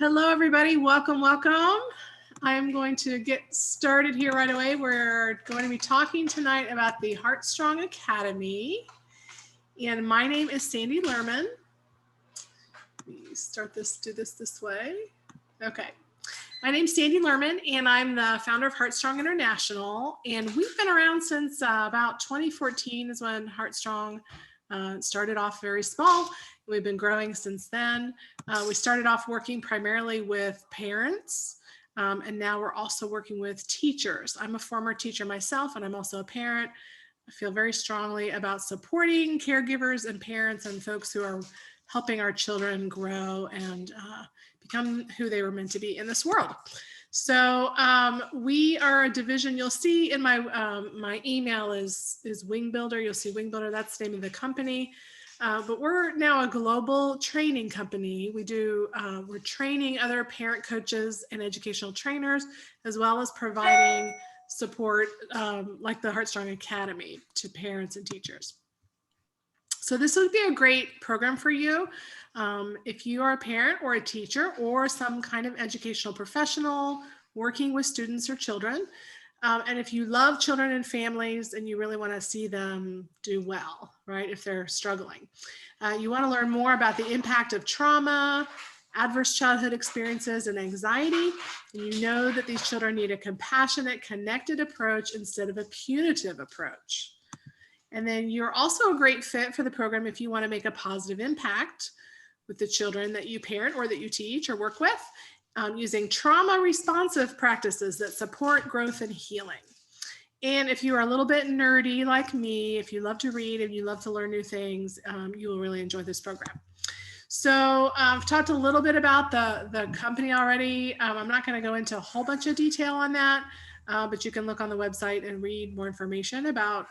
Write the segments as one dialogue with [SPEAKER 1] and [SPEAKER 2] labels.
[SPEAKER 1] Hello, everybody. Welcome, welcome. I'm going to get started here right away. We're going to be talking tonight about the HeartStrong Academy. And my name is Sandy Lerman. Let me start this, do this way. Okay. My name's Sandy Lerman, and I'm the founder of HeartStrong International. And we've been around since about 2014 is when HeartStrong started off very small. We've been growing since then. We started off working primarily with parents, and now we're also working with teachers. I'm a former teacher myself, and I'm also a parent. I feel very strongly about supporting caregivers and parents and folks who are helping our children grow and become who they were meant to be in this world. So we are a division. You'll see in my my email is Wing Builder. You'll see Wing Builder. That's the name of the company. But we're now a global training company. We're training other parent coaches and educational trainers, as well as providing support like the HeartStrong Academy to parents and teachers. So this would be a great program for you if you are a parent or a teacher or some kind of educational professional working with students or children. And if you love children and families and you really want to see them do well, right, if they're struggling. You want to learn more about the impact of trauma, adverse childhood experiences, and anxiety. And you know that these children need a compassionate, connected approach instead of a punitive approach. And then you're also a great fit for the program if you want to make a positive impact with the children that you parent or that you teach or work with, using trauma responsive practices that support growth and healing. And if you are a little bit nerdy like me, if you love to read and you love to learn new things, you will really enjoy this program. So I've talked a little bit about the company already. I'm not going to go into a whole bunch of detail on that. But you can look on the website and read more information about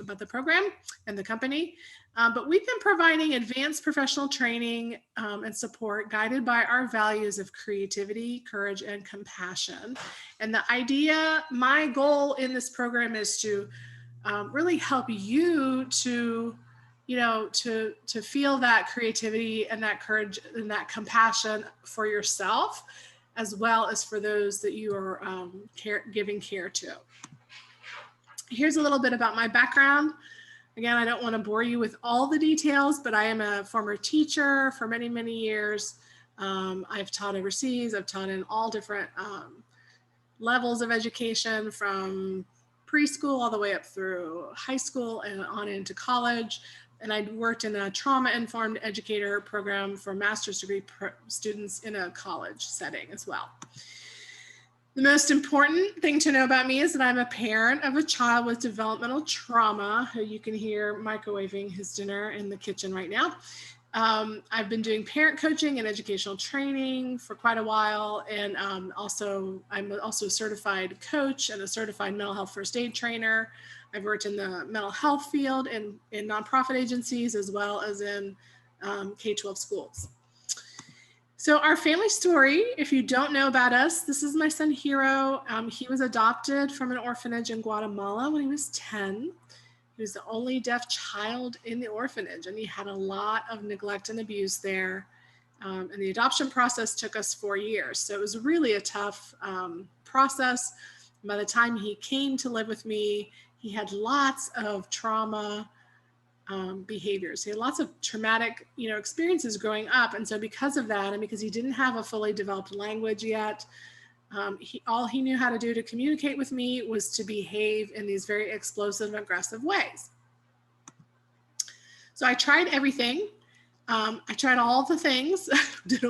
[SPEAKER 1] the program and the company. But we've been providing advanced professional training and support guided by our values of creativity, courage, and compassion. And the idea, my goal in this program is to really help you to feel that creativity and that courage and that compassion for yourself, as well as for those that you are giving care to. Here's a little bit about my background. Again, I don't want to bore you with all the details, but I am a former teacher for many, many years. I've taught overseas. I've taught in all different levels of education, from preschool all the way up through high school and on into college. And I worked in a trauma-informed educator program for master's degree students in a college setting as well. The most important thing to know about me is that I'm a parent of a child with developmental trauma, who you can hear microwaving his dinner in the kitchen right now. I've been doing parent coaching and educational training for quite a while, and I'm also a certified coach and a certified mental health first aid trainer. I've worked in the mental health field in nonprofit agencies, as well as in K-12 schools. So our family story, if you don't know about us, this is my son Hero. He was adopted from an orphanage in Guatemala when he was 10. He was the only deaf child in the orphanage, and he had a lot of neglect and abuse there. And the adoption process took us 4 years. So it was really a tough process. By the time he came to live with me, he had lots of trauma behaviors. He had lots of traumatic, experiences growing up. And so because of that, and because he didn't have a fully developed language yet, all he knew how to do to communicate with me was to behave in these very explosive and aggressive ways. So I tried everything. I tried all the things,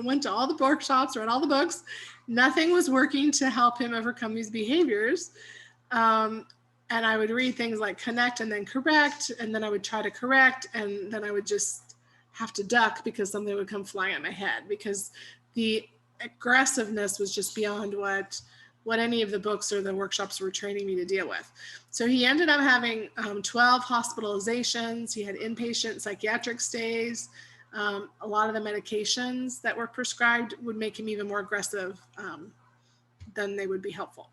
[SPEAKER 1] went to all the workshops, read all the books. Nothing was working to help him overcome these behaviors. And I would read things like connect and then correct, and then I would try to correct, and then I would just have to duck because something would come flying at my head, because the aggressiveness was just beyond what any of the books or the workshops were training me to deal with. So he ended up having 12 hospitalizations. He had inpatient psychiatric stays. A lot of the medications that were prescribed would make him even more aggressive than they would be helpful.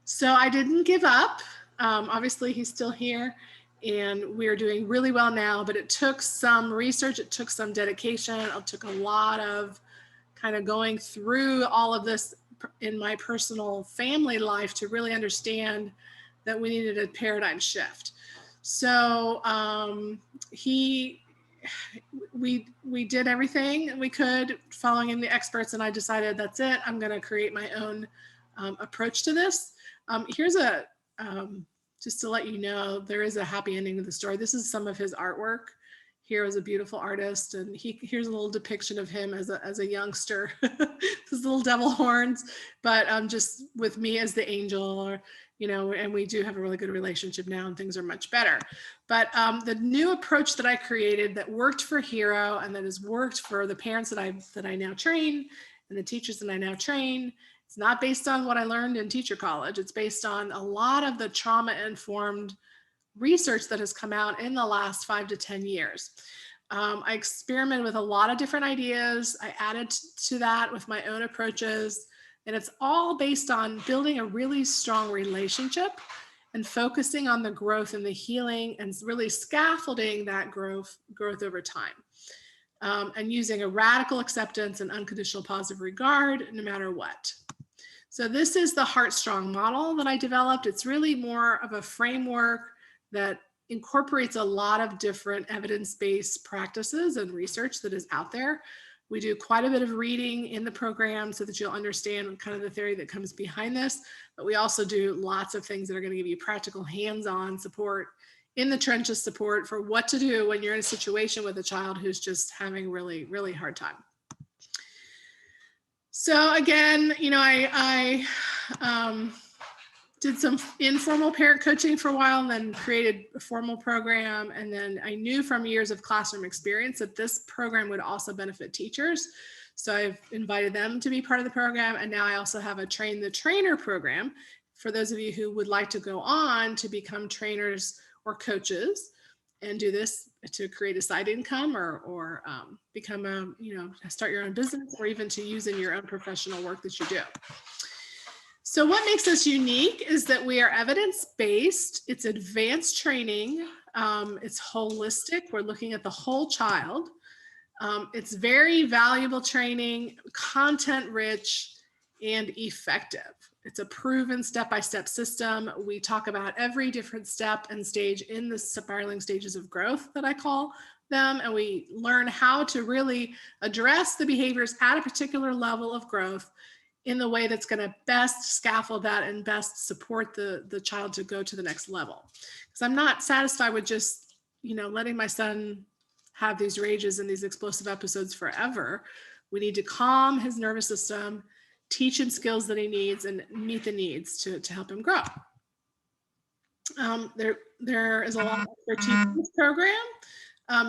[SPEAKER 1] So I didn't give up. Obviously, he's still here. And we're doing really well now, but it took some research, it took some dedication, it took a lot of kind of going through all of this in my personal family life to really understand that we needed a paradigm shift. So we did everything we could following in the experts, and I decided that's it. I'm going to create my own approach to this. Here's a just to let you know, there is a happy ending to the story. This is some of his artwork. Here is a beautiful artist, and here's a little depiction of him as a youngster, his little devil horns, but just with me as the angel, or and we do have a really good relationship now, and things are much better. But the new approach that I created that worked for Hero and that has worked for the parents that I now train and the teachers that I now train, it's not based on what I learned in teacher college. It's based on a lot of the trauma-informed research that has come out in the last 5 to 10 years. I experimented with a lot of different ideas. I added to that with my own approaches, and it's all based on building a really strong relationship and focusing on the growth and the healing and really scaffolding that growth over time. And using a radical acceptance and unconditional positive regard no matter what. So this is the HeartStrong model that I developed. It's really more of a framework that incorporates a lot of different evidence-based practices and research that is out there. We do quite a bit of reading in the program so that you'll understand kind of the theory that comes behind this, but we also do lots of things that are going to give you practical hands-on support, in the trenches support for what to do when you're in a situation with a child who's just having really, really hard time. So again, I did some informal parent coaching for a while and then created a formal program. And then I knew from years of classroom experience that this program would also benefit teachers. So I've invited them to be part of the program. And now I also have a Train the Trainer program for those of you who would like to go on to become trainers or coaches and do this to create a side income or become start your own business, or even to use in your own professional work that you do. So what makes us unique is that we are evidence-based. It's advanced training. It's holistic. We're looking at the whole child. It's very valuable training, content-rich, and effective. It's a proven step-by-step system. We talk about every different step and stage in the spiraling stages of growth that I call them, and we learn how to really address the behaviors at a particular level of growth in the way that's going to best scaffold that and best support the child to go to the next level. Because I'm not satisfied with just letting my son have these rages and these explosive episodes forever. We need to calm his nervous system, teach him skills that he needs, and meet the needs to help him grow. There is a lot of expertise in this program.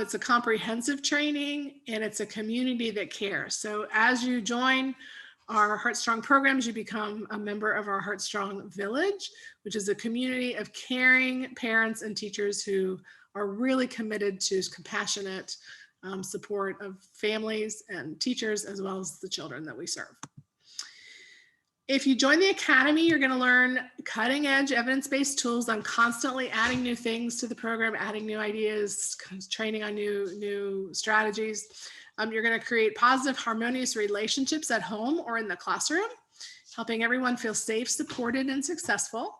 [SPEAKER 1] It's a comprehensive training, and it's a community that cares. So as you join our HeartStrong programs, you become a member of our HeartStrong Village, which is a community of caring parents and teachers who are really committed to compassionate support of families and teachers, as well as the children that we serve. If you join the Academy, you're going to learn cutting edge evidence-based tools. I'm constantly adding new things to the program, adding new ideas, training on new strategies. You're going to create positive, harmonious relationships at home or in the classroom, helping everyone feel safe, supported, and successful.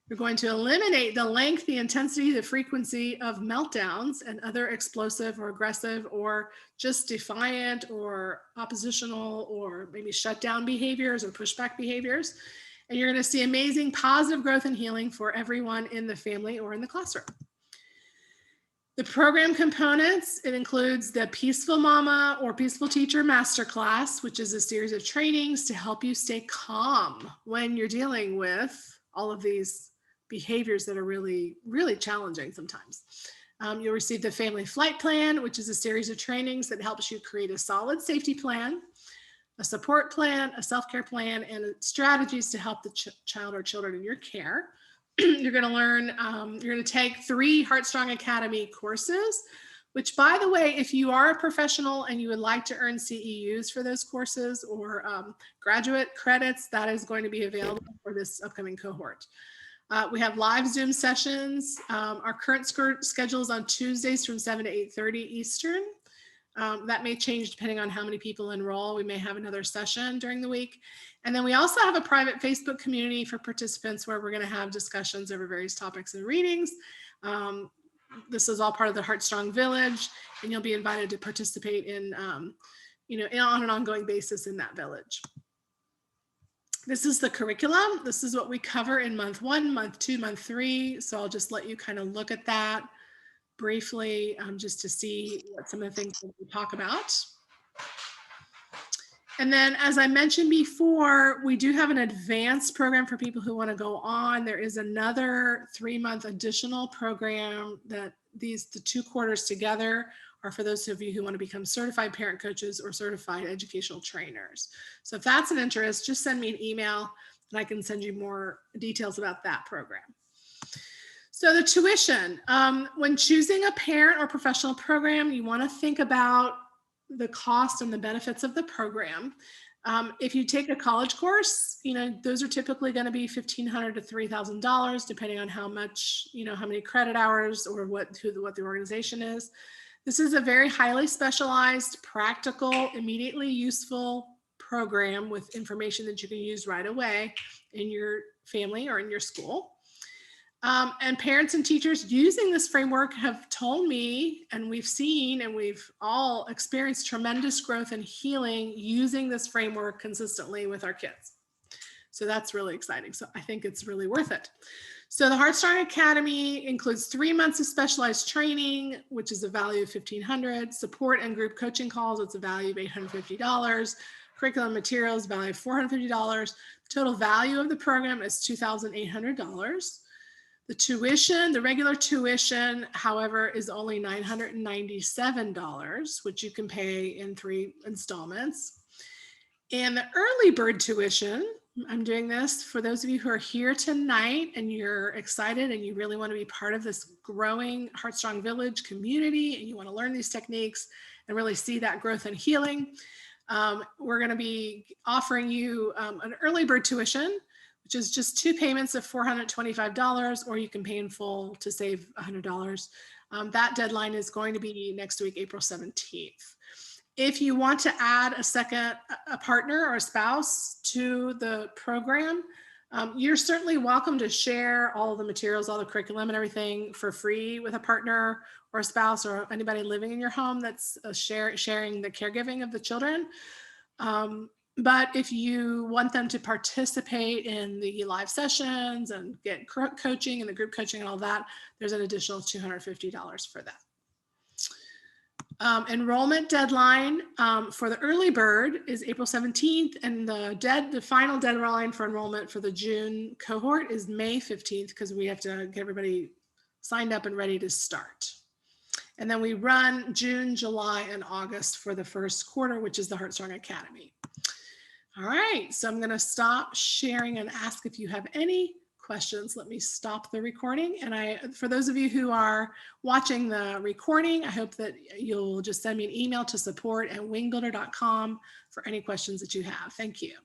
[SPEAKER 1] You're going to eliminate the length, the intensity, the frequency of meltdowns and other explosive or aggressive or just defiant or oppositional or maybe shutdown behaviors or pushback behaviors. And you're going to see amazing positive growth and healing for everyone in the family or in the classroom. The program components, it includes the Peaceful Mama or Peaceful Teacher Masterclass, which is a series of trainings to help you stay calm when you're dealing with all of these behaviors that are really, really challenging sometimes. You'll receive the Family Flight Plan, which is a series of trainings that helps you create a solid safety plan, a support plan, a self-care plan, and strategies to help the child or children in your care. You're going to learn, you're going to take 3 HeartStrong Academy courses, which, by the way, if you are a professional and you would like to earn CEUs for those courses or graduate credits, that is going to be available for this upcoming cohort. We have live Zoom sessions. Our current schedule is on Tuesdays from 7 to 8:30 Eastern. That may change depending on how many people enroll. We may have another session during the week. And then we also have a private Facebook community for participants where we're going to have discussions over various topics and readings. This is all part of the HeartStrong Village, and you'll be invited to participate in, on an ongoing basis in that village. This is the curriculum. This is what we cover in month 1, month 2, month 3. So I'll just let you kind of look at that briefly, just to see what some of the things that we talk about. And then, as I mentioned before, we do have an advanced program for people who want to go on. There is another 3-month additional program that the 2 quarters together are for those of you who want to become certified parent coaches or certified educational trainers. So if that's an interest, just send me an email and I can send you more details about that program. So the tuition, when choosing a parent or professional program, you want to think about the cost and the benefits of the program. If you take a college course, those are typically going to be $1,500 to $3,000, depending on how much, how many credit hours or what the organization is. This is a very highly specialized, practical, immediately useful program with information that you can use right away in your family or in your school. And parents and teachers using this framework have told me, and we've seen, and we've all experienced tremendous growth and healing using this framework consistently with our kids. So that's really exciting. So I think it's really worth it. So the HeartStrong Academy includes 3 months of specialized training, which is a value of $1,500, support and group coaching calls, it's a value of $850, curriculum materials, value of $450. Total value of the program is $2,800. The tuition, the regular tuition, however, is only $997, which you can pay in 3 installments. And the early bird tuition, I'm doing this for those of you who are here tonight and you're excited and you really want to be part of this growing HeartStrong Village community and you want to learn these techniques and really see that growth and healing. We're going to be offering you an early bird tuition, which is just 2 payments of $425, or you can pay in full to save $100. That deadline is going to be next week, April 17th. If you want to add a partner or a spouse to the program, you're certainly welcome to share all the materials, all the curriculum and everything for free with a partner or a spouse or anybody living in your home that's sharing the caregiving of the children. But if you want them to participate in the live sessions and get coaching and the group coaching and all that, there's an additional $250 for that. Enrollment deadline for the early bird is April 17th, and the final deadline for enrollment for the June cohort is May 15th, because we have to get everybody signed up and ready to start. And then we run June, July, and August for the first quarter, which is the HeartStrong Academy. All right, so I'm going to stop sharing and ask if you have any questions. Let me stop the recording. And for those of you who are watching the recording, I hope that you'll just send me an email to support@wingbuilder.com for any questions that you have. Thank you.